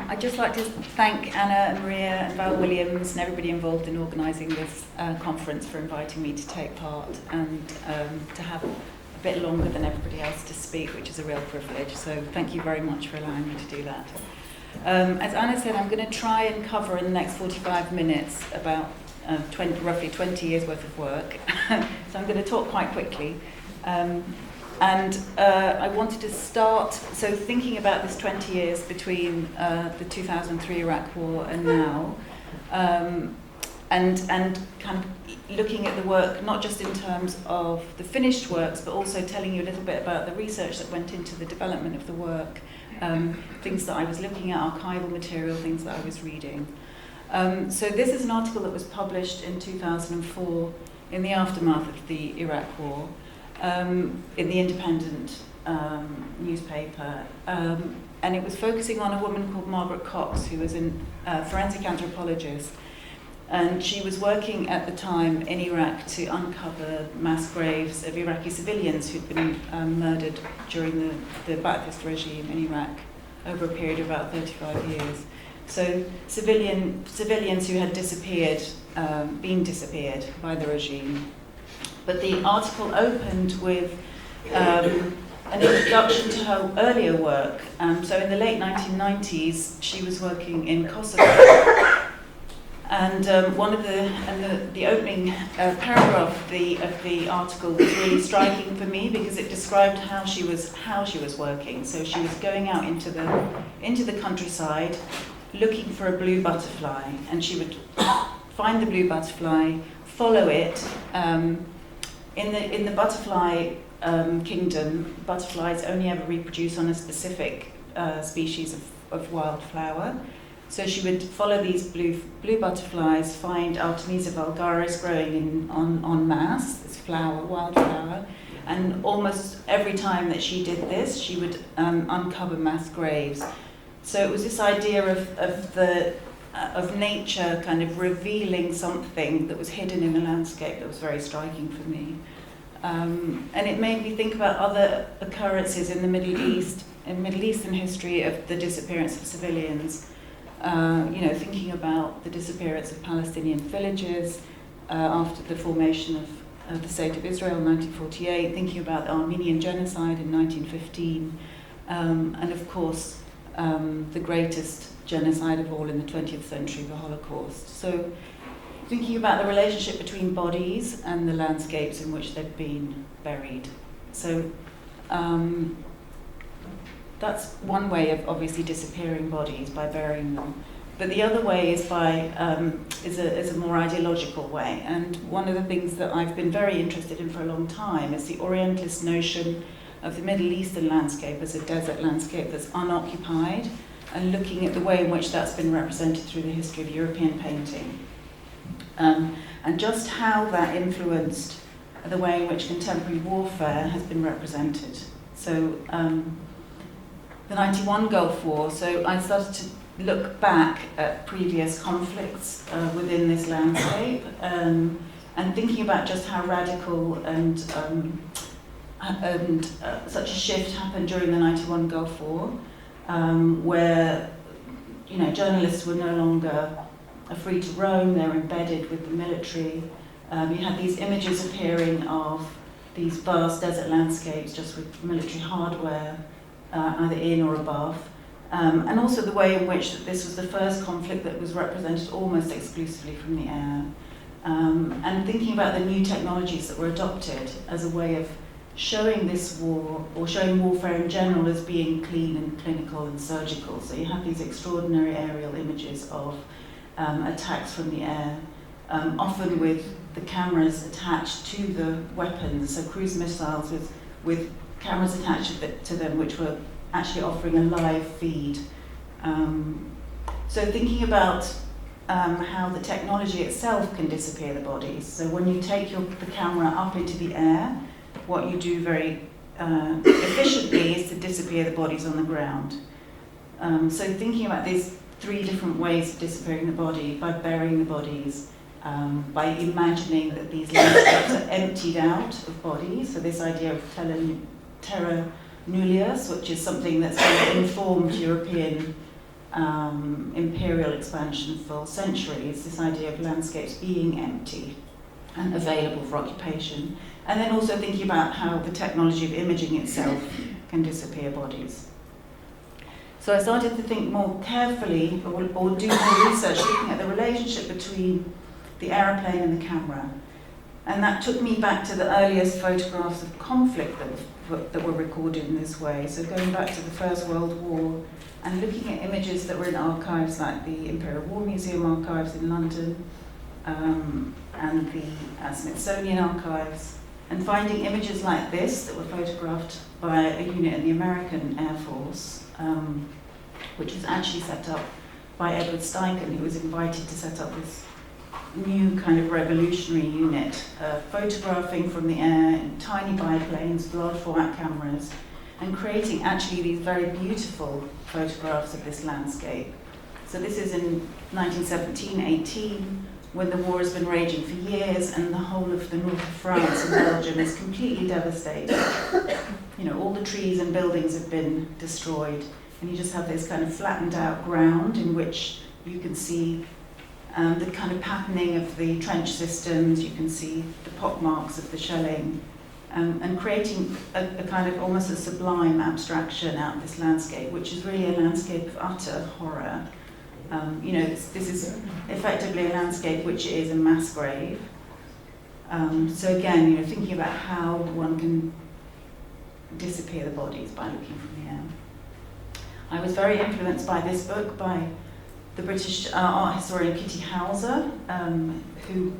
I'd just like to thank Anna and Maria and Val Williams and everybody involved in organising this conference for inviting me to take part and to have a bit longer than everybody else to speak, which is a real privilege. So thank you very much for allowing me to do that. As Anna said, I'm going to try and cover in the next 45 minutes about roughly 20 years worth of work. So I'm going to talk quite quickly. I wanted to start, so thinking about this 20 years between the 2003 Iraq War and now, and kind of looking at the work, not just in terms of the finished works, but also telling you a little bit about the research that went into the development of the work, things that I was looking at, archival material, things that I was reading. So this is an article that was published in 2004 in the aftermath of the Iraq War. In the Independent newspaper, and it was focusing on a woman called Margaret Cox, who was a forensic anthropologist, and she was working at the time in Iraq to uncover mass graves of Iraqi civilians who'd been murdered during the Ba'athist regime in Iraq over a period of about 35 years. So civilians who had been disappeared by the regime. But the article opened with an introduction to her earlier work. So in the late 1990s, she was working in Kosovo, and the opening paragraph of the article was really striking for me because it described how she was working. So she was going out into the countryside, looking for a blue butterfly, and she would find the blue butterfly, follow it. In the butterfly kingdom, butterflies only ever reproduce on a specific species of wildflower. So she would follow these blue butterflies, find Artemisia vulgaris growing en masse, this wildflower, and almost every time that she did this, she would uncover mass graves. So it was this idea of nature kind of revealing something that was hidden in the landscape that was very striking for me. And it made me think about other occurrences in the Middle East, in Middle Eastern history of the disappearance of civilians. Thinking about the disappearance of Palestinian villages after the formation of the State of Israel in 1948, thinking about the Armenian genocide in 1915, and of course the greatest genocide of all in the 20th century, the Holocaust. So thinking about the relationship between bodies and the landscapes in which they've been buried. So that's one way of obviously disappearing bodies, by burying them. But the other way is is a more ideological way. And one of the things that I've been very interested in for a long time is the Orientalist notion of the Middle Eastern landscape as a desert landscape that's unoccupied, and looking at the way in which that's been represented through the history of European painting. And just how that influenced the way in which contemporary warfare has been represented. So the 91 Gulf War, so I started to look back at previous conflicts within this landscape, and thinking about just how radical and such a shift happened during the 91 Gulf War, where journalists were no longer free to roam, they were embedded with the military. You had these images appearing of these vast desert landscapes just with military hardware either in or above. And also the way in which this was the first conflict that was represented almost exclusively from the air. And thinking about the new technologies that were adopted as a way of showing this war, or showing warfare in general, as being clean and clinical and surgical. So you have these extraordinary aerial images of attacks from the air, often with the cameras attached to the weapons, so cruise missiles with cameras attached to them, which were actually offering a live feed. So thinking about how the technology itself can disappear the bodies. So when you take the camera up into the air, what you do very efficiently is to disappear the bodies on the ground. So thinking about these three different ways of disappearing the body: by burying the bodies, by imagining that these landscapes are emptied out of bodies. So this idea of terra nullius, which is something that's informed European imperial expansion for centuries, this idea of landscapes being empty and available for occupation. And then also thinking about how the technology of imaging itself can disappear bodies. So I started to think more carefully, or do more research, looking at the relationship between the aeroplane and the camera. And that took me back to the earliest photographs of conflict that were recorded in this way. So going back to the First World War and looking at images that were in archives like the Imperial War Museum archives in London and the Smithsonian archives, and finding images like this that were photographed by a unit in the American Air Force, which was actually set up by Edward Steichen, who was invited to set up this new kind of revolutionary unit, photographing from the air in tiny biplanes, large format cameras, and creating actually these very beautiful photographs of this landscape. So this is in 1917-18, when the war has been raging for years and the whole of the north of France and Belgium is completely devastated. You know, all the trees and buildings have been destroyed, and you just have this kind of flattened out ground in which you can see the kind of patterning of the trench systems, you can see the pock marks of the shelling, and creating a kind of almost a sublime abstraction out of this landscape, which is really a landscape of utter horror. You know, this is effectively a landscape which is a mass grave. So again, you know, thinking about how one can disappear the bodies by looking from the air. I was very influenced by this book by the British art historian Kitty Hauser, who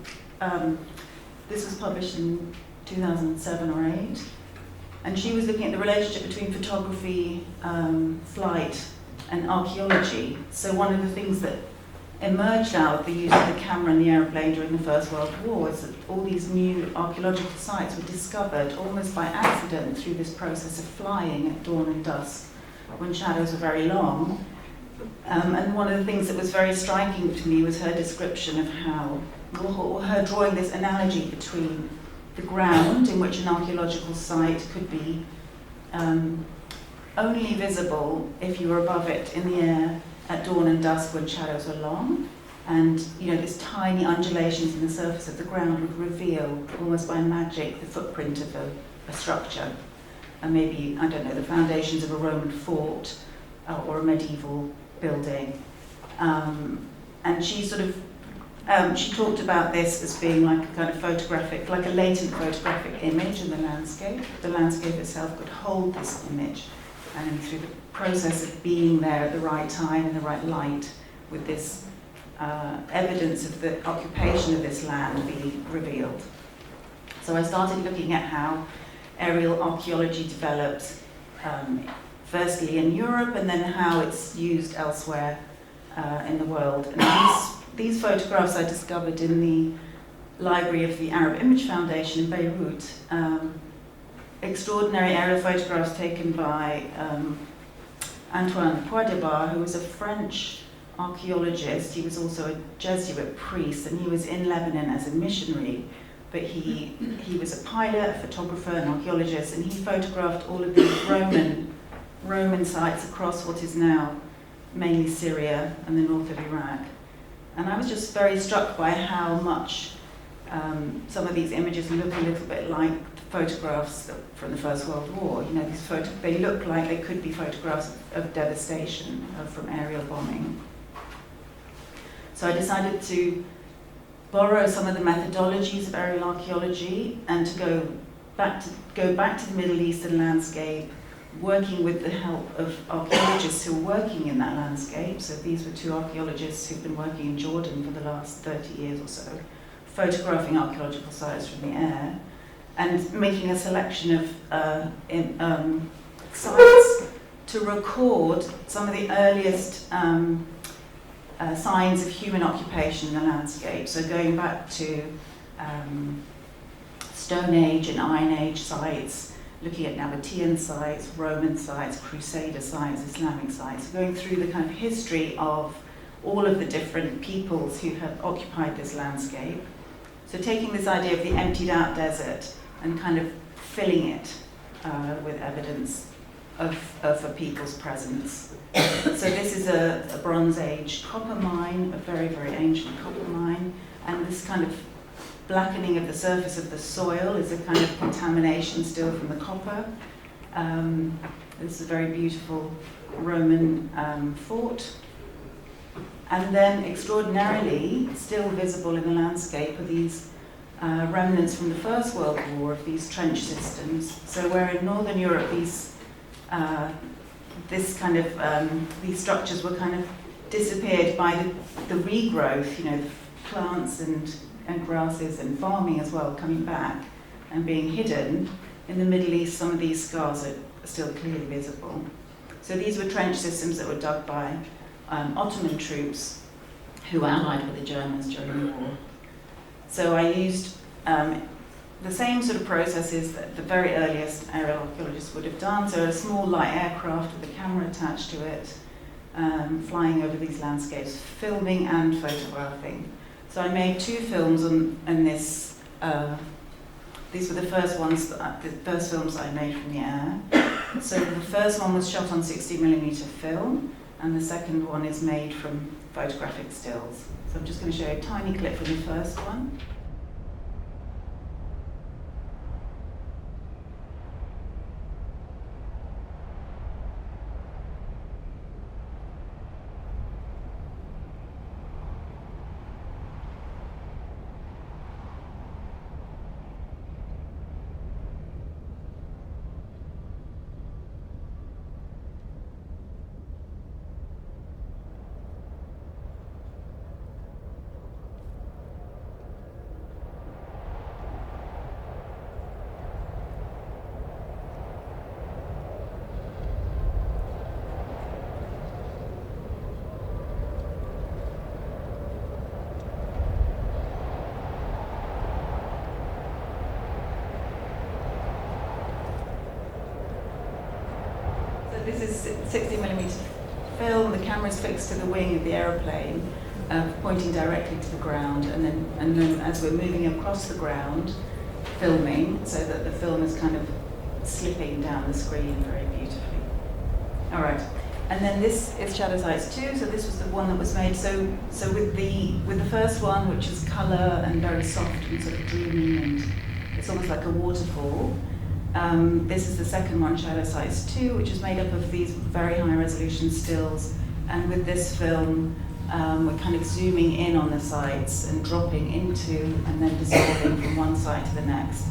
this was published in 2007 or 8, and she was looking at the relationship between photography, flight, and archaeology. So one of the things that emerged out of the use of the camera and the aeroplane during the First World War is that all these new archaeological sites were discovered almost by accident through this process of flying at dawn and dusk, when shadows were very long. And one of the things that was very striking to me was her description of how, or her drawing this analogy between the ground, in which an archaeological site could be only visible if you were above it in the air at dawn and dusk when shadows were long, and you know, these tiny undulations in the surface of the ground would reveal, almost by magic, the footprint of a structure, and maybe, I don't know, the foundations of a Roman fort or a medieval building. And she sort of, she talked about this as being like a kind of photographic, like a latent photographic image in the landscape. The landscape itself could hold this image, and through the process of being there at the right time in the right light, with this evidence of the occupation of this land being revealed. So I started looking at how aerial archaeology developed, firstly in Europe, and then how it's used elsewhere in the world. And these photographs I discovered in the library of the Arab Image Foundation in Beirut. Extraordinary aerial photographs taken by Antoine Poidebar, who was a French archaeologist. He was also a Jesuit priest, and he was in Lebanon as a missionary. But he was a pilot, a photographer, an archaeologist, and he photographed all of these Roman sites across what is now mainly Syria and the north of Iraq. And I was just very struck by how much some of these images look a little bit like photographs from the First World War. You know, they look like they could be photographs of devastation from aerial bombing. So I decided to borrow some of the methodologies of aerial archaeology and to go back to the Middle Eastern landscape, working with the help of archaeologists who were working in that landscape. So these were two archaeologists who've been working in Jordan for the last 30 years or so, photographing archaeological sites from the air, and making a selection of sites to record some of the earliest signs of human occupation in the landscape. So going back to Stone Age and Iron Age sites, looking at Nabatean sites, Roman sites, Crusader sites, Islamic sites, going through the kind of history of all of the different peoples who have occupied this landscape. So taking this idea of the emptied out desert and kind of filling it with evidence of a people's presence. So this is a Bronze Age copper mine, a very, very ancient copper mine, and this kind of blackening of the surface of the soil is a kind of contamination still from the copper. This is a very beautiful Roman fort. And then extraordinarily, still visible in the landscape are these remnants from the First World War of these trench systems. So where in Northern Europe these these structures were kind of disappeared by the regrowth, the plants and grasses and farming as well coming back and being hidden. In the Middle East, some of these scars are still clearly visible. So these were trench systems that were dug by Ottoman troops who were allied with the Germans during the war. So I used the same sort of processes that the very earliest aerial archaeologists would have done. So a small light aircraft with a camera attached to it, flying over these landscapes, filming and photographing. So I made 2 films on this. These were the first films I made from the air. So the first one was shot on 60mm film, and the second one is made from photographic stills. So I'm just going to show you a tiny clip from the first one. This is 60mm film. The camera is fixed to the wing of the aeroplane, pointing directly to the ground, and then as we're moving across the ground, filming, so that the film is kind of slipping down the screen very beautifully. All right, and then this is Shadow Sites 2. So this was the one that was made. So with the first one, which is colour and very soft and sort of dreamy, and it's almost like a waterfall. This is the second one, Shadow Sites 2, which is made up of these very high resolution stills. And with this film, we're kind of zooming in on the sites and dropping into and then dissolving from one site to the next.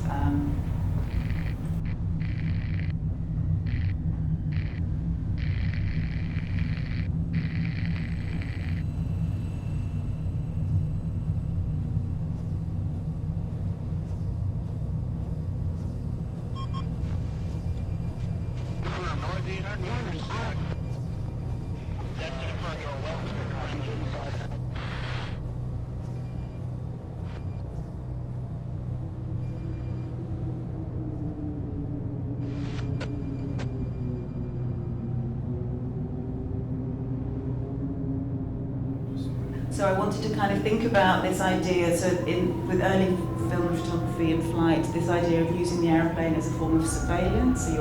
So I wanted to kind of think about this idea, so with early film photography and flight, this idea of using the aeroplane as a form of surveillance. So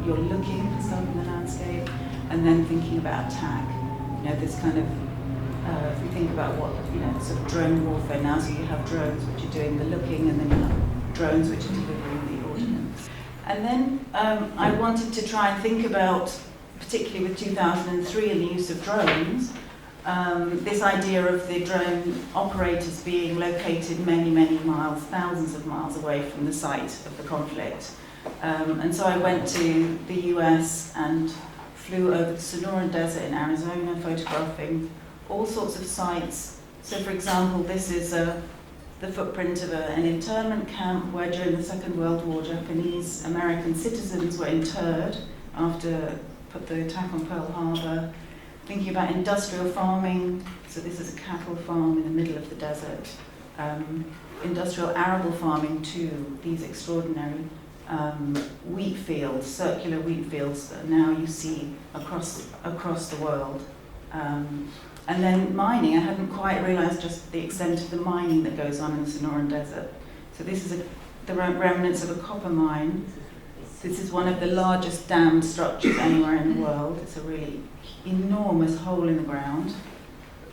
you're looking for stuff in the landscape and then thinking about attack. This kind of, if we think about what, sort of drone warfare now, so you have drones which are doing the looking, and then you have drones which are delivering the ordnance. And then I wanted to try and think about, particularly with 2003 and the use of drones, this idea of the drone operators being located many, many miles, thousands of miles away from the site of the conflict. And so I went to the US and flew over the Sonoran Desert in Arizona, photographing all sorts of sites. So for example, this is the footprint of an internment camp where during the Second World War, Japanese American citizens were interred after the attack on Pearl Harbor. Thinking about industrial farming, so this is a cattle farm in the middle of the desert. Industrial arable farming too, these extraordinary wheat fields, circular wheat fields that now you see across the world. And then mining, I hadn't quite realised just the extent of the mining that goes on in the Sonoran Desert. So this is the remnants of a copper mine. This is one of the largest dammed structures anywhere in the world. It's a really enormous hole in the ground.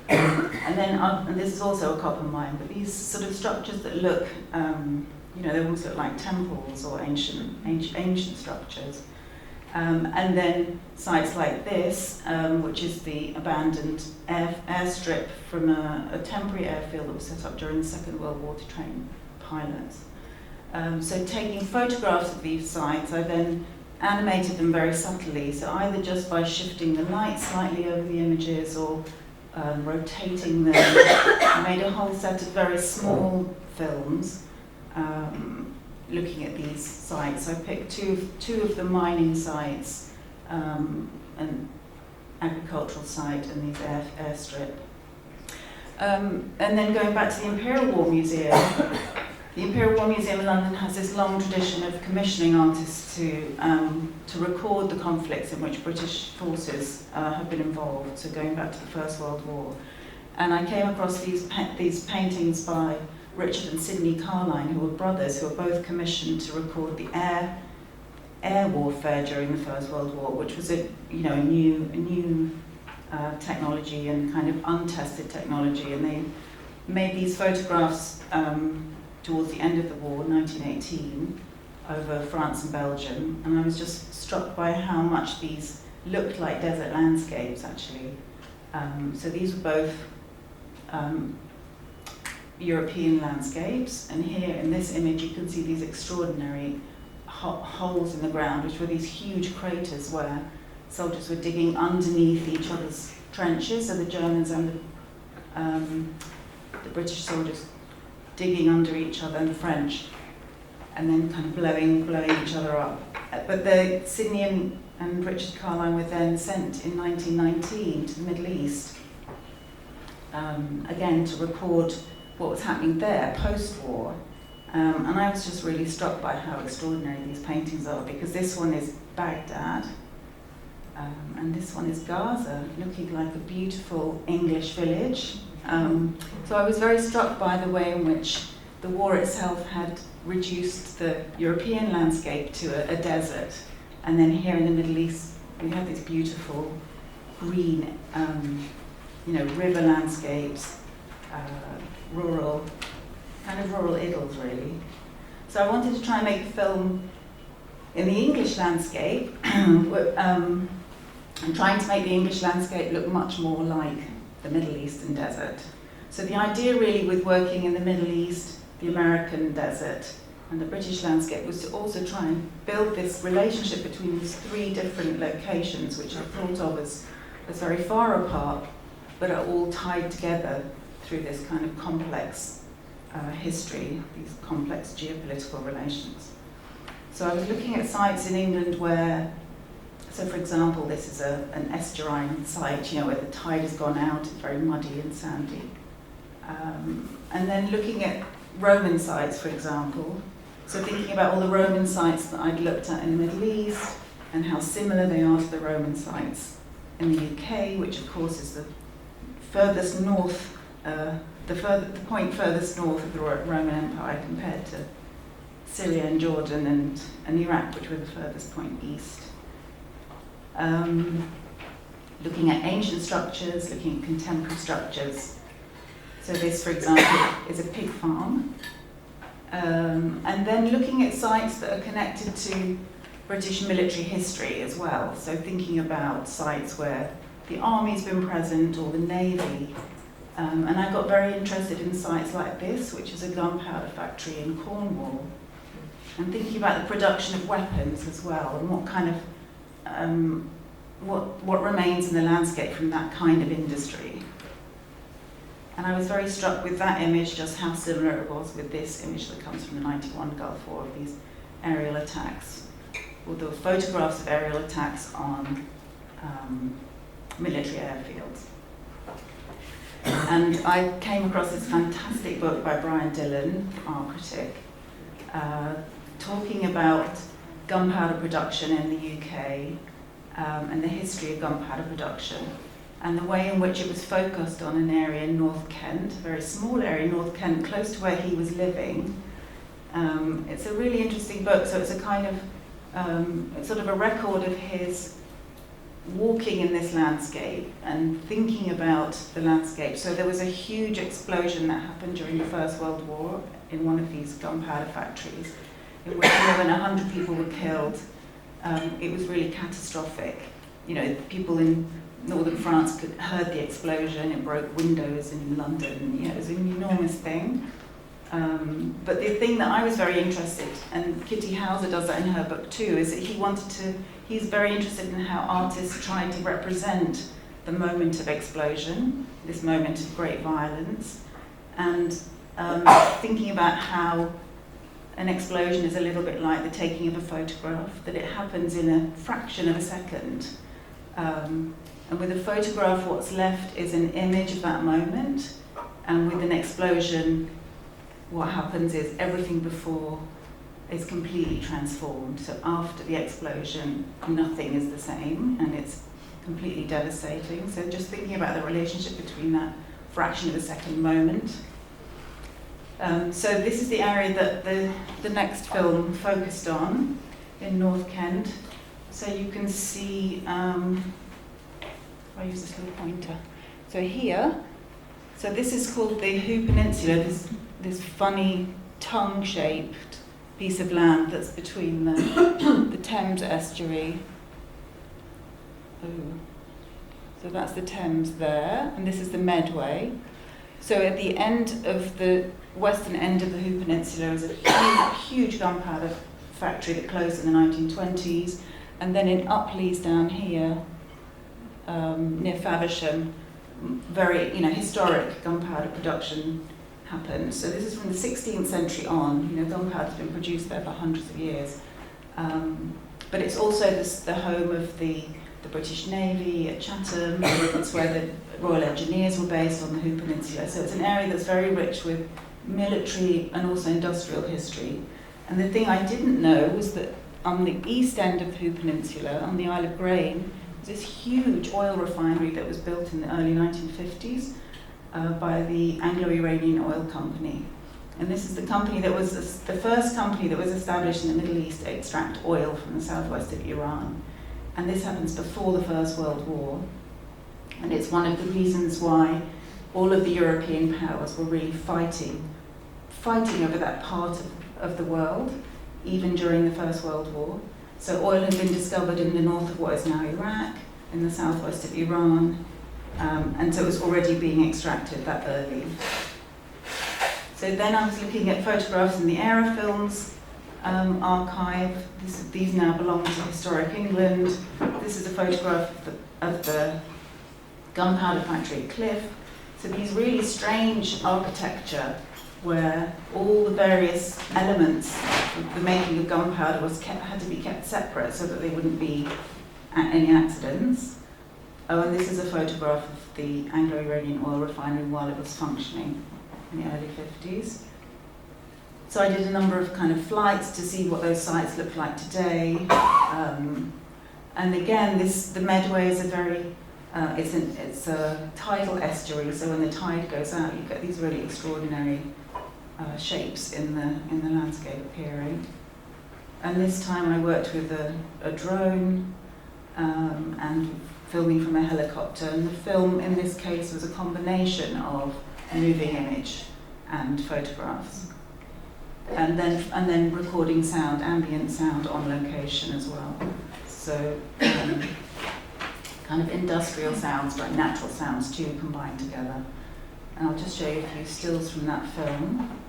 And then, and this is also a copper mine, but these sort of structures that look, they almost look like temples or ancient structures. And then sites like this, which is the abandoned airstrip from a temporary airfield that was set up during the Second World War to train pilots. So taking photographs of these sites, I then animated them very subtly, so either just by shifting the light slightly over the images or rotating them. I made a whole set of very small films looking at these sites. I picked two of the mining sites, an agricultural site and these airstrip. And then going back to the Imperial War Museum, the Imperial War Museum in London has this long tradition of commissioning artists to record the conflicts in which British forces have been involved, so going back to the First World War. And I came across these paintings by Richard and Sidney Carline, who were brothers, who were both commissioned to record the air warfare during the First World War, which was a new technology and kind of untested technology. And they made these photographs towards the end of the war, 1918, over France and Belgium, and I was just struck by how much these looked like desert landscapes, actually. So these were both European landscapes, and here in this image you can see these extraordinary holes in the ground, which were these huge craters where soldiers were digging underneath each other's trenches, so the Germans and the British soldiers digging under each other, and the French, and then kind of blowing each other up. But the Sidney and Richard Carline were then sent in 1919 to the Middle East, again to record what was happening there post-war. And I was just really struck by how extraordinary these paintings are, because this one is Baghdad, and this one is Gaza, looking like a beautiful English village. So I was very struck by the way in which the war itself had reduced the European landscape to a desert, and then here in the Middle East we have these beautiful green, river landscapes, rural idyls really. So I wanted to try and make a film in the English landscape, and trying to make the English landscape look much more like the Middle Eastern desert. So the idea really with working in the Middle East, the American desert, and the British landscape was to also try and build this relationship between these three different locations, which are thought of as very far apart, but are all tied together through this kind of complex history, these complex geopolitical relations. So I was looking at sites in England where, so for example, this is an estuarine site, where the tide has gone out, it's very muddy and sandy. And then looking at Roman sites, for example, so thinking about all the Roman sites that I'd looked at in the Middle East and how similar they are to the Roman sites in the UK, which of course is the furthest north, the point furthest north of the Roman Empire compared to Syria and Jordan and Iraq, which were the furthest point east. Looking at ancient structures, looking at contemporary structures. So this, for example, is a pig farm. And then looking at sites that are connected to British military history as well. So thinking about sites where the army's been present or the navy. And I got very interested in sites like this, which is a gunpowder factory in Cornwall. And thinking about the production of weapons as well, and what kind of what remains in the landscape from that kind of industry. And I was very struck with that image, just how similar it was with this image that comes from the 91 Gulf War of these aerial attacks, or the photographs of aerial attacks on military airfields. And I came across this fantastic book by Brian Dillon, art critic, talking about gunpowder production in the UK, and the history of gunpowder production, and the way in which it was focused on an area in North Kent, a very small area in North Kent, close to where he was living. It's a really interesting book, so it's a kind of it's sort of a record of his walking in this landscape and thinking about the landscape. So there was a huge explosion that happened during the First World War in one of these gunpowder factories, in which more than 100 people were killed. It was really catastrophic. You know, people in northern France heard the explosion. It broke windows in London. You know, it was an enormous thing. But the thing that I was very interested, and Kitty Hauser does that in her book too, is that he's very interested in how artists tried to represent the moment of explosion, this moment of great violence, and thinking about how an explosion is a little bit like the taking of a photograph, that it happens in a fraction of a second. And with a photograph, what's left is an image of that moment, and with an explosion, what happens is everything before is completely transformed. So after the explosion, nothing is the same, and it's completely devastating. So just thinking about the relationship between that fraction of a second moment. So this is the area that the next film focused on in North Kent. So you can see, I use this little pointer. So here, so this is called the Hoo Peninsula, this funny tongue-shaped piece of land that's between the Thames estuary. Ooh. So that's the Thames there, and this is the Medway. So at the end of the western end of the Hoo Peninsula is a huge gunpowder factory that closed in the 1920s, and then in Upleys down here, near Faversham, very historic gunpowder production happened. So this is from the 16th century on. Gunpowder's been produced there for hundreds of years, but it's also the home of the British Navy at Chatham. It's where the Royal Engineers were based on the Hoo Peninsula. So it's an area that's very rich with military and also industrial history. And the thing I didn't know was that on the east end of the Hoo Peninsula, on the Isle of Grain, there's this huge oil refinery that was built in the early 1950s by the Anglo-Iranian Oil Company. And this is the company that was the first company that was established in the Middle East to extract oil from the southwest of Iran. And this happens before the First World War. And it's one of the reasons why all of the European powers were really fighting over that part of the world, even during the First World War. So oil had been discovered in the north of what is now Iraq, in the southwest of Iran, and so it was already being extracted that early. So then I was looking at photographs in the Aerofilms archive. These now belong to Historic England. This is a photograph of the gunpowder factory at Cliff. So these really strange architecture where all the various elements of the making of gunpowder had to be kept separate so that there wouldn't be any accidents. Oh, and this is a photograph of the Anglo-Iranian oil refinery while it was functioning in the early 50s. So I did a number of kind of flights to see what those sites look like today. And again, the Medway is a very, it's a tidal estuary, so when the tide goes out, you get these really extraordinary shapes in the landscape appearing. And this time I worked with a drone and filming from a helicopter. And the film in this case was a combination of moving image and photographs. And then recording sound, ambient sound on location as well. So kind of industrial sounds, but natural sounds too, combined together. And I'll just show you a few stills from that film.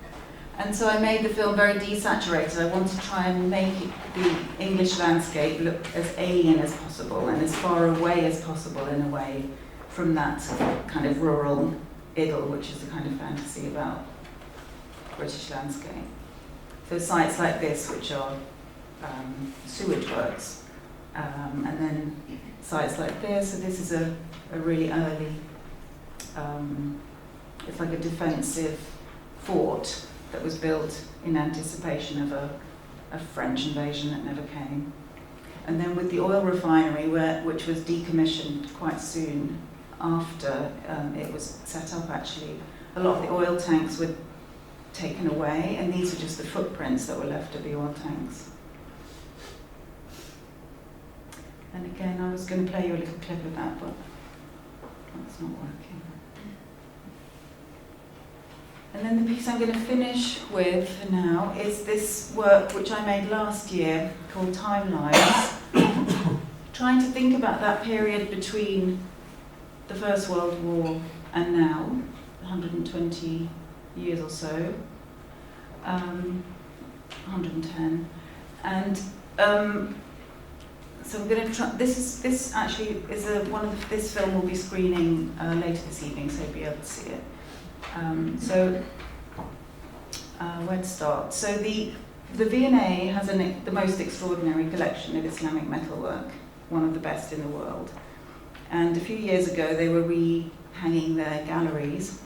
And so I made the film very desaturated. I wanted to try and make the English landscape look as alien as possible and as far away as possible in a way from that kind of rural idyll, which is the kind of fantasy about British landscape. So sites like this, which are sewage works, and then sites like this. So this is a really early, it's like a defensive fort that was built in anticipation of a French invasion that never came. And then with the oil refinery, which was decommissioned quite soon after it was set up actually, a lot of the oil tanks were taken away, and these were just the footprints that were left of the oil tanks. And again, I was going to play you a little clip of that, but that's not working. And then the piece I'm going to finish with for now is this work which I made last year called Timelines, trying to think about that period between the First World War and now, 120 years or so, 110, and so we're going to try. This actually is this film will be screening later this evening, so you'll be able to see it. Where to start? So the V&A has the most extraordinary collection of Islamic metalwork, one of the best in the world. And a few years ago, they were re-hanging their galleries.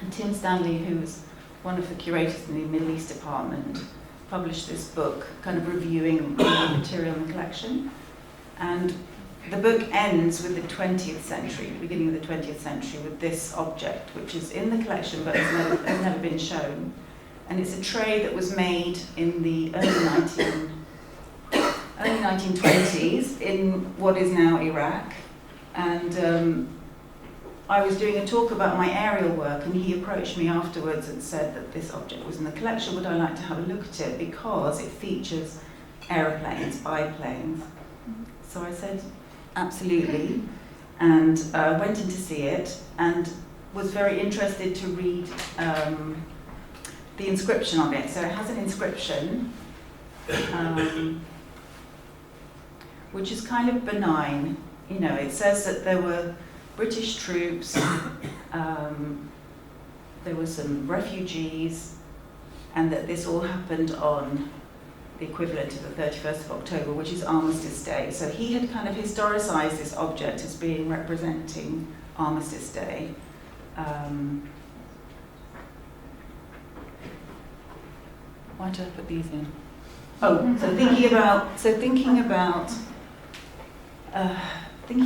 And Tim Stanley, who was one of the curators in the Middle East department, published this book, kind of reviewing the material in the collection. And the book ends with the 20th century, beginning of the 20th century, with this object, which is in the collection but has never been shown. And it's a tray that was made in the early 1920s in what is now Iraq. And I was doing a talk about my aerial work, and he approached me afterwards and said that this object was in the collection. Would I like to have a look at it, because it features aeroplanes, biplanes. So I said, absolutely, and went in to see it, and was very interested to read the inscription on it. So it has an inscription, which is kind of benign. You know, it says that there were British troops, there were some refugees, and that this all happened on the equivalent of the 31st of October, which is Armistice Day. So he had kind of historicised this object as being representing Armistice Day. Why did I put these in? Oh, so thinking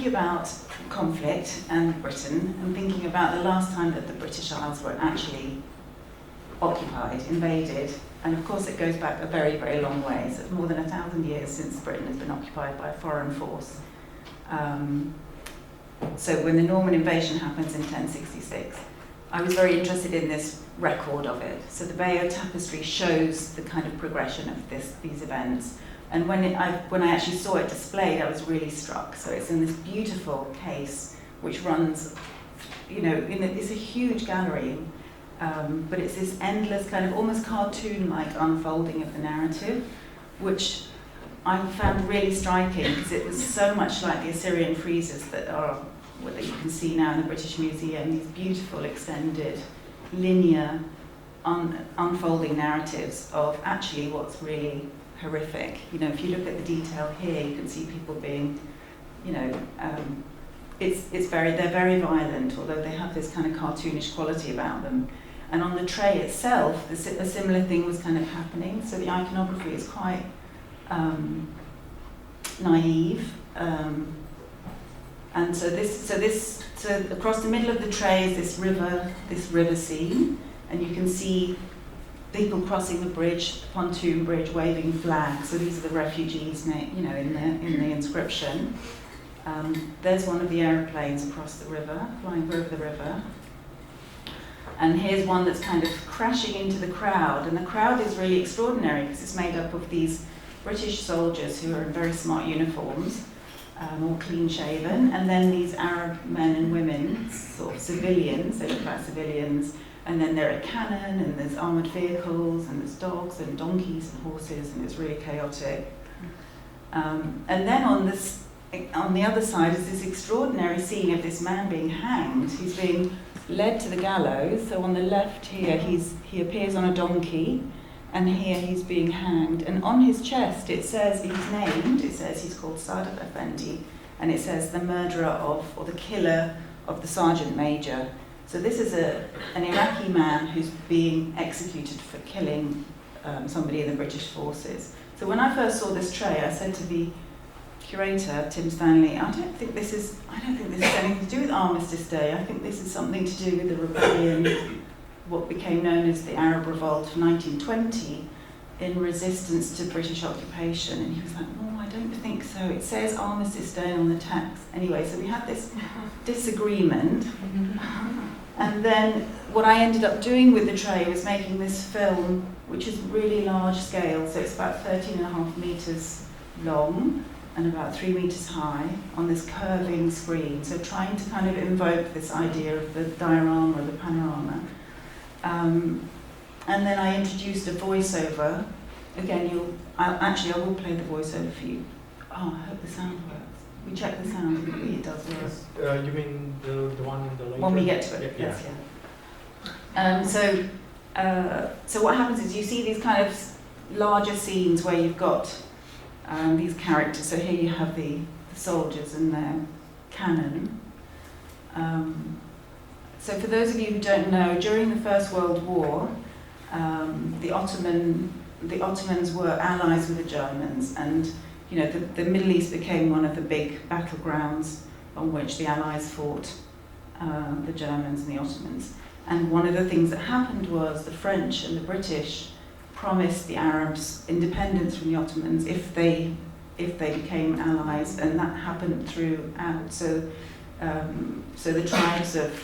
about conflict and Britain, and thinking about the last time that the British Isles were actually occupied, invaded, and of course it goes back a very, very long way. So it's more than 1,000 years since Britain has been occupied by a foreign force. So when the Norman invasion happens in 1066, I was very interested in this record of it. So the Bayeux tapestry shows the kind of progression of these events. And when I actually saw it displayed, I was really struck. So it's in this beautiful case, which runs, you know, it's a huge gallery, but it's this endless kind of almost cartoon-like unfolding of the narrative, which I found really striking, because it was so much like the Assyrian friezes that you can see now in the British Museum, these beautiful extended linear unfolding narratives of actually what's really horrific. You know, if you look at the detail here, you can see people being, you know, they're very violent, although they have this kind of cartoonish quality about them. And on the tray itself, a similar thing was kind of happening. So the iconography is quite naive. And so across the middle of the tray is this river scene, and you can see people crossing the bridge, the pontoon bridge, waving flags. So these are the refugees, you know, in the inscription. There's one of the aeroplanes across the river, flying over the river. And here's one that's kind of crashing into the crowd, and the crowd is really extraordinary because it's made up of these British soldiers who are in very smart uniforms, all clean-shaven, and then these Arab men and women, sort of civilians, they look like civilians, and then there are cannon, and there's armoured vehicles, and there's dogs and donkeys and horses, and it's really chaotic. And then on the other side is this extraordinary scene of this man being hanged. He's being led to the gallows. So on the left here, he appears on a donkey, and here he's being hanged. And on his chest, it says he's named. It says he's called Sadat Effendi, and it says the murderer of, or the killer of the sergeant major. So this is an Iraqi man who's being executed for killing somebody in the British forces. So when I first saw this tray, I said to the curator, Tim Stanley, I don't think this is anything to do with Armistice Day. I think this is something to do with the rebellion, what became known as the Arab Revolt of 1920, in resistance to British occupation. And he was like, no, I don't think so. It says Armistice Day on the tax. Anyway, so we had this disagreement. And then what I ended up doing with the tray was making this film, which is really large scale. So it's about 13.5 meters long and about 3 meters high on this curving screen. So trying to kind of invoke this idea of the diorama or the panorama. And then I introduced a voiceover. Again, I will play the voiceover for you. Oh, I hope the sound works. We check the sound, didn't we? It does work. You mean the one in the later? When we get to it, yeah. yes, yeah. So what happens is you see these kind of larger scenes where you've got these characters. So here you have the soldiers and their cannon. So for those of you who don't know, during the First World War, the Ottomans were allies with the Germans, and you know the Middle East became one of the big battlegrounds on which the Allies fought the Germans and the Ottomans. And one of the things that happened was the French and the British promised the Arabs independence from the Ottomans if they became allies, and that happened throughout. So the tribes of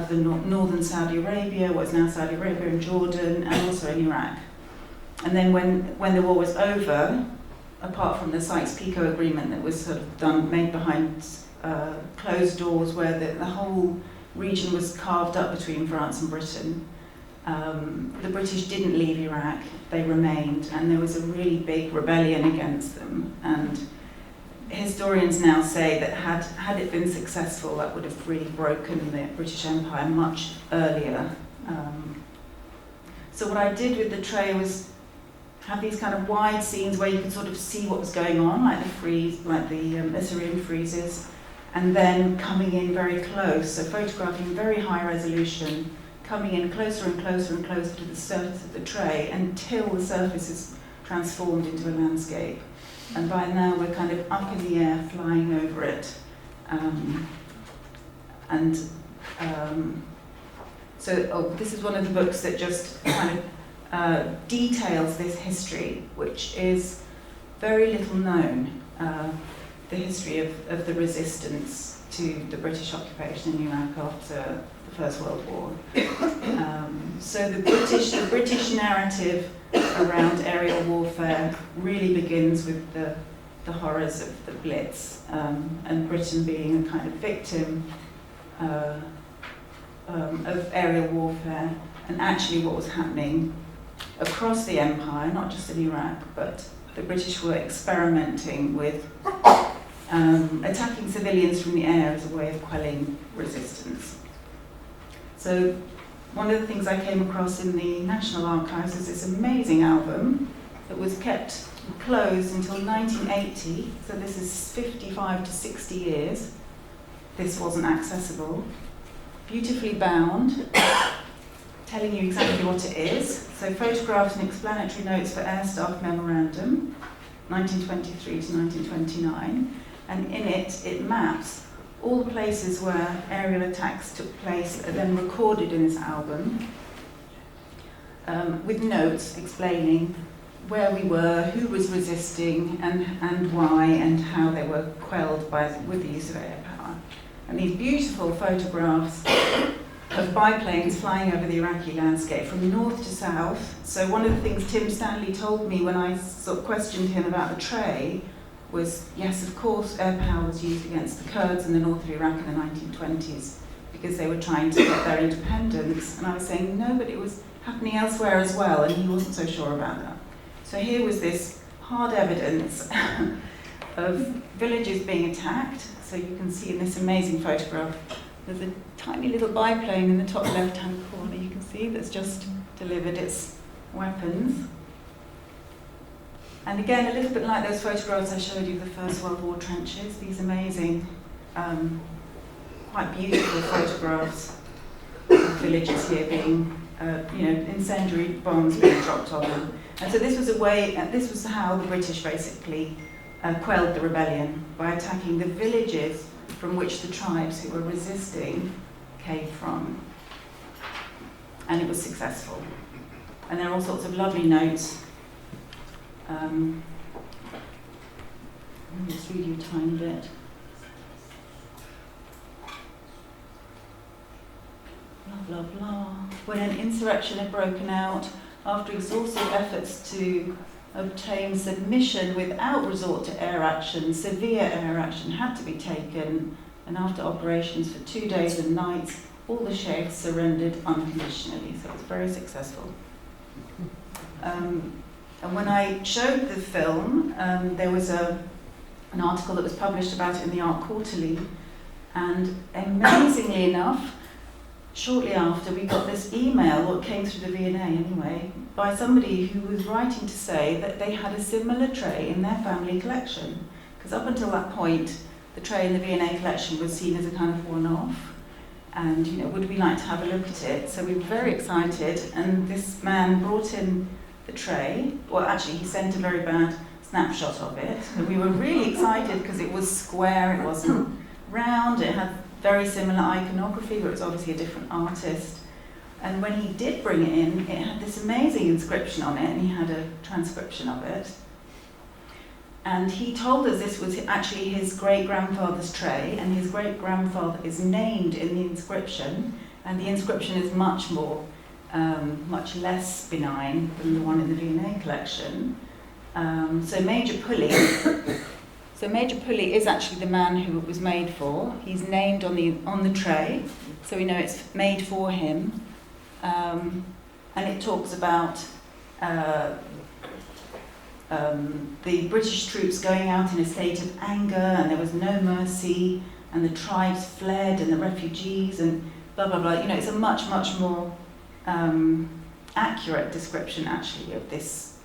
the northern Saudi Arabia, what's now Saudi Arabia and Jordan, and also in Iraq. And then when the war was over, apart from the Sykes-Picot Agreement that was sort of made behind closed doors, where the whole region was carved up between France and Britain, the British didn't leave Iraq, they remained, and there was a really big rebellion against them. And historians now say that had it been successful, that would have really broken the British Empire much earlier. So what I did with the tray was have these kind of wide scenes where you could sort of see what was going on, like the Assyrian friezes, and then coming in very close, so photographing very high resolution, coming in closer and closer and closer to the surface of the tray until the surface is transformed into a landscape. And by now we're kind of up in the air, flying over it. So this is one of the books that just kind of details this history, which is very little known, the history of the resistance to the British occupation in Iraq after the First World War. So the British narrative around aerial warfare really begins with the horrors of the Blitz, and Britain being a kind of victim of aerial warfare, and actually what was happening across the empire, not just in Iraq, but the British were experimenting with attacking civilians from the air as a way of quelling resistance. So one of the things I came across in the National Archives is this amazing album that was kept closed until 1980, so this is 55 to 60 years. This wasn't accessible. Beautifully bound, telling you exactly what it is. So photographs and explanatory notes for Air Staff Memorandum, 1923 to 1929, and in it maps all the places where aerial attacks took place are then recorded in this album, with notes explaining where we were, who was resisting, and why, and how they were quelled with the use of air power. And these beautiful photographs of biplanes flying over the Iraqi landscape from north to south. So one of the things Tim Stanley told me when I sort of questioned him about the tray was, yes, of course, air power was used against the Kurds in the north of Iraq in the 1920s because they were trying to get their independence. And I was saying, no, but it was happening elsewhere as well, and he wasn't so sure about that. So here was this hard evidence of villages being attacked. So you can see in this amazing photograph, there's a tiny little biplane in the top left-hand corner, you can see, that's just delivered its weapons. And again, a little bit like those photographs I showed you of the First World War trenches, these amazing, quite beautiful photographs of villages here being, incendiary bombs being dropped on them. And so this was this was how the British basically quelled the rebellion, by attacking the villages from which the tribes who were resisting came from. And it was successful. And there are all sorts of lovely notes Let me just read you a tiny bit. Blah, blah, blah. When an insurrection had broken out, after exhaustive efforts to obtain submission without resort to air action, severe air action had to be taken, and after operations for 2 days and nights, all the sheikhs surrendered unconditionally. So it was very successful. And when I showed the film, there was an article that was published about it in the Art Quarterly, and amazingly enough, shortly after, we got this email, what came through the V&A anyway, by somebody who was writing to say that they had a similar tray in their family collection. Because up until that point, the tray in the V&A collection was seen as a kind of one-off. And, would we like to have a look at it? So we were very excited, and this man brought in the tray. Well, actually, he sent a very bad snapshot of it. And we were really excited because it was square, it wasn't round, it had very similar iconography, but it was obviously a different artist. And when he did bring it in, it had this amazing inscription on it, and he had a transcription of it. And he told us this was actually his great-grandfather's tray, and his great-grandfather is named in the inscription, and the inscription is much less benign than the one in the V&A collection. So Major Pulley is actually the man who it was made for. He's named on the tray, so we know it's made for him. And it talks about the British troops going out in a state of anger, and there was no mercy, and the tribes fled, and the refugees, and blah, blah, blah. It's a much, much more accurate description, actually, of this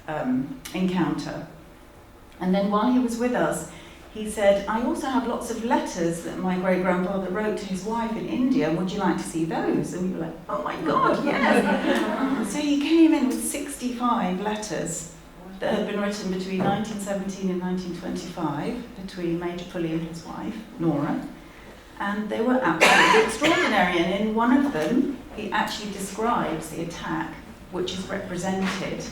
encounter. And then while he was with us, he said, I also have lots of letters that my great-grandfather wrote to his wife in India. Would you like to see those? And we were like, oh my God, yes! So he came in with 65 letters that had been written between 1917 and 1925 between Major Pulley and his wife, Nora. And they were absolutely extraordinary. And in one of them, he actually describes the attack, which is represented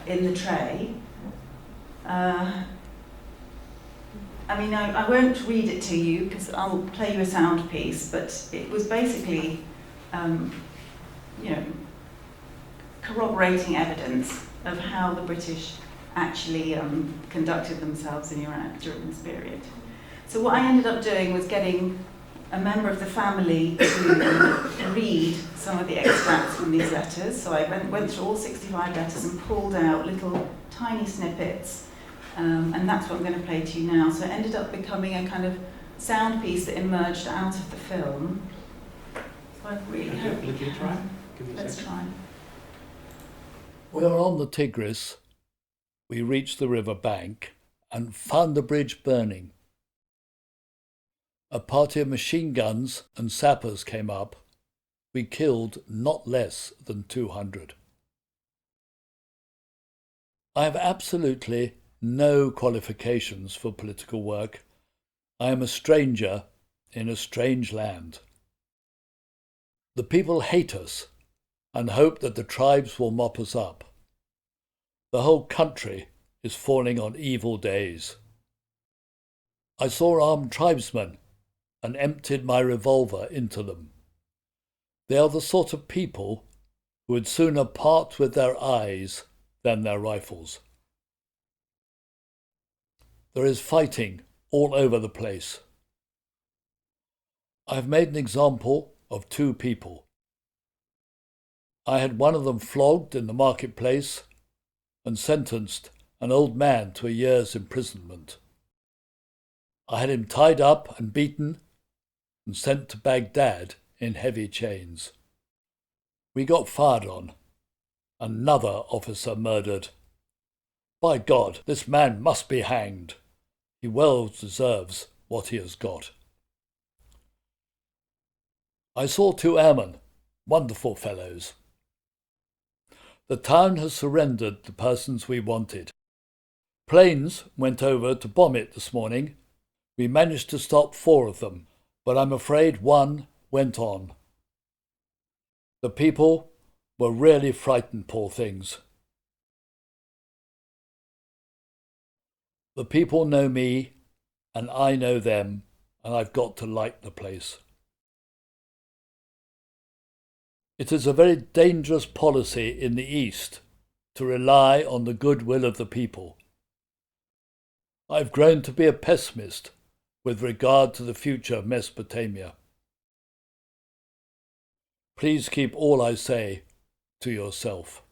in the tray. I won't read it to you because I'll play you a sound piece, but it was basically, corroborating evidence of how the British actually conducted themselves in Iraq during this period. So what I ended up doing was getting a member of the family to read some of the extracts from these letters. So I went through all 65 letters and pulled out little tiny snippets. And that's what I'm going to play to you now. So it ended up becoming a kind of sound piece that emerged out of the film. So I really hope you can try. Let's try. We were on the Tigris. We reached the river bank and found the bridge burning. A party of machine guns and sappers came up. We killed not less than 200. I have absolutely no qualifications for political work. I am a stranger in a strange land. The people hate us and hope that the tribes will mop us up. The whole country is falling on evil days. I saw armed tribesmen and emptied my revolver into them. They are the sort of people who would sooner part with their eyes than their rifles. There is fighting all over the place. I have made an example of 2 people. I had one of them flogged in the marketplace and sentenced an old man to a year's imprisonment. I had him tied up and beaten and sent to Baghdad in heavy chains. We got fired on. Another officer murdered. By God, this man must be hanged. He well deserves what he has got. I saw 2 airmen, wonderful fellows. The town has surrendered the persons we wanted. Planes went over to bomb it this morning. We managed to stop 4 of them, but I'm afraid 1 went on. The people were really frightened, poor things. The people know me and I know them, and I've got to like the place. It is a very dangerous policy in the East to rely on the goodwill of the people. I've grown to be a pessimist with regard to the future of Mesopotamia. Please keep all I say to yourself.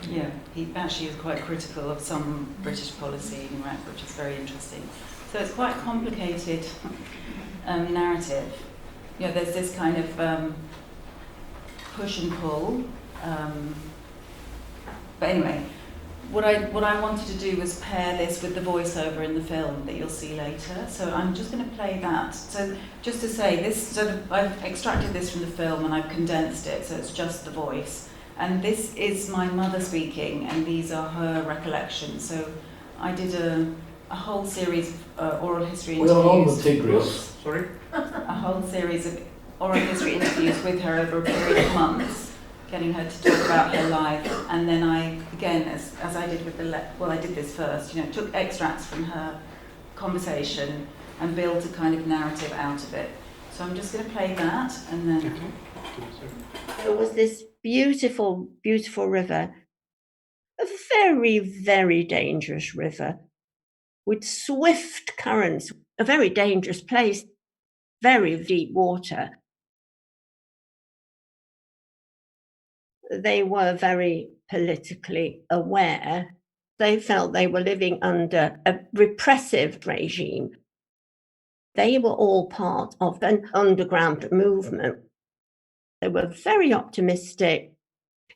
Yeah, he actually is quite critical of some British policy in Iraq, which is very interesting. So it's quite a complicated narrative. You know, there's this kind of push and pull. But anyway, what I wanted to do was pair this with the voiceover in the film that you'll see later. So I'm just going to play that. So just to say, I've extracted this from the film and I've condensed it, so it's just the voice. And this is my mother speaking, and these are her recollections. So I did a whole series of oral history interviews. We are on the Tigris. Sorry? A whole series of oral history interviews with her over a period of months, getting her to talk about her life. And then I, again, as I did with I did this first, took extracts from her conversation and built a kind of narrative out of it. So I'm just going to play that, and then... There was this beautiful, beautiful river, a very, very dangerous river with swift currents, a very dangerous place, very deep water. They were very politically aware. They felt they were living under a repressive regime. They were all part of an underground movement. They were very optimistic.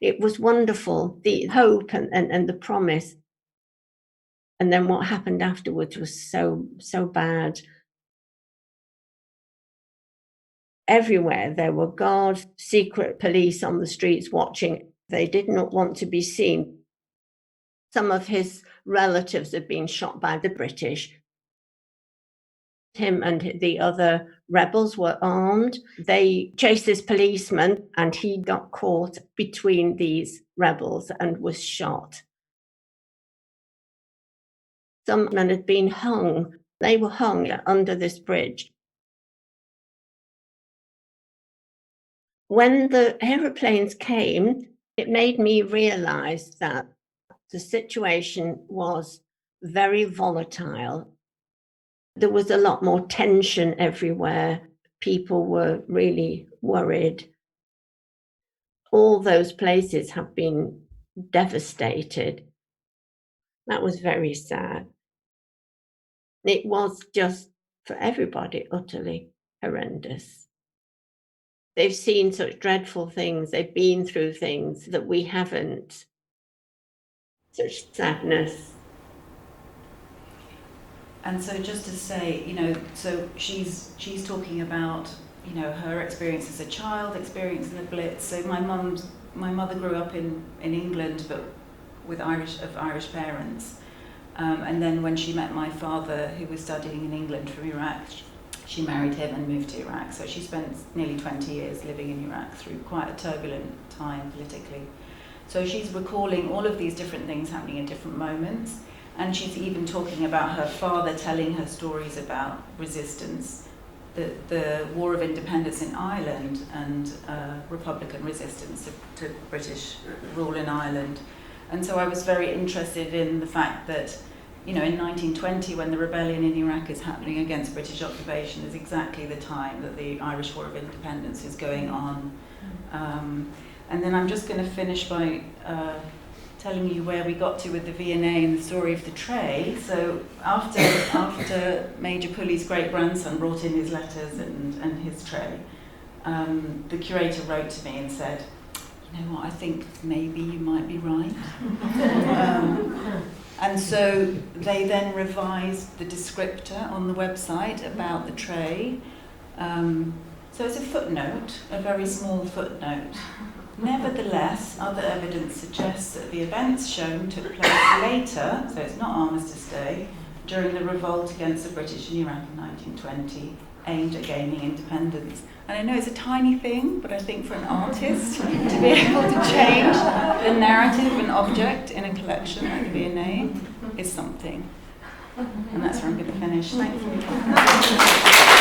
It was wonderful, the hope and the promise. And then what happened afterwards was so bad. Everywhere there were guards, secret police on the streets watching. They did not want to be seen. Some of his relatives had been shot by the British. Him and the other rebels were armed. They chased this policeman and he got caught between these rebels and was shot. Some men had been hung. They were hung under this bridge. When the aeroplanes came, it made me realize that the situation was very volatile. There was a lot more tension everywhere. People were really worried. All those places have been devastated. That was very sad. It was just, for everybody, utterly horrendous. They've seen such dreadful things. They've been through things that we haven't. Such sadness. And so just to say, so she's talking about, her experience as a child, experiencing the Blitz. So my mother grew up in England, but with Irish parents. And then when she met my father, who was studying in England from Iraq, she married him and moved to Iraq. So she spent nearly 20 years living in Iraq through quite a turbulent time politically. So she's recalling all of these different things happening at different moments. And she's even talking about her father telling her stories about resistance, the War of Independence in Ireland and Republican resistance to British rule in Ireland. And so I was very interested in the fact that, in 1920, when the rebellion in Iraq is happening against British occupation, is exactly the time that the Irish War of Independence is going on. And then I'm just going to finish by telling you where we got to with the V&A and the story of the tray. So after Major Pulley's great-grandson brought in his letters and his tray, the curator wrote to me and said, you know what, I think maybe you might be right. And so they then revised the descriptor on the website about the tray. So it's a footnote, a very small footnote. Nevertheless, other evidence suggests that the events shown took place later, so it's not Armistice Day, during the revolt against the British in Iraq in 1920, aimed at gaining independence. And I know it's a tiny thing, but I think for an artist to be able to change the narrative of an object in a collection like the V&A is something. And that's where I'm going to finish. Thank you.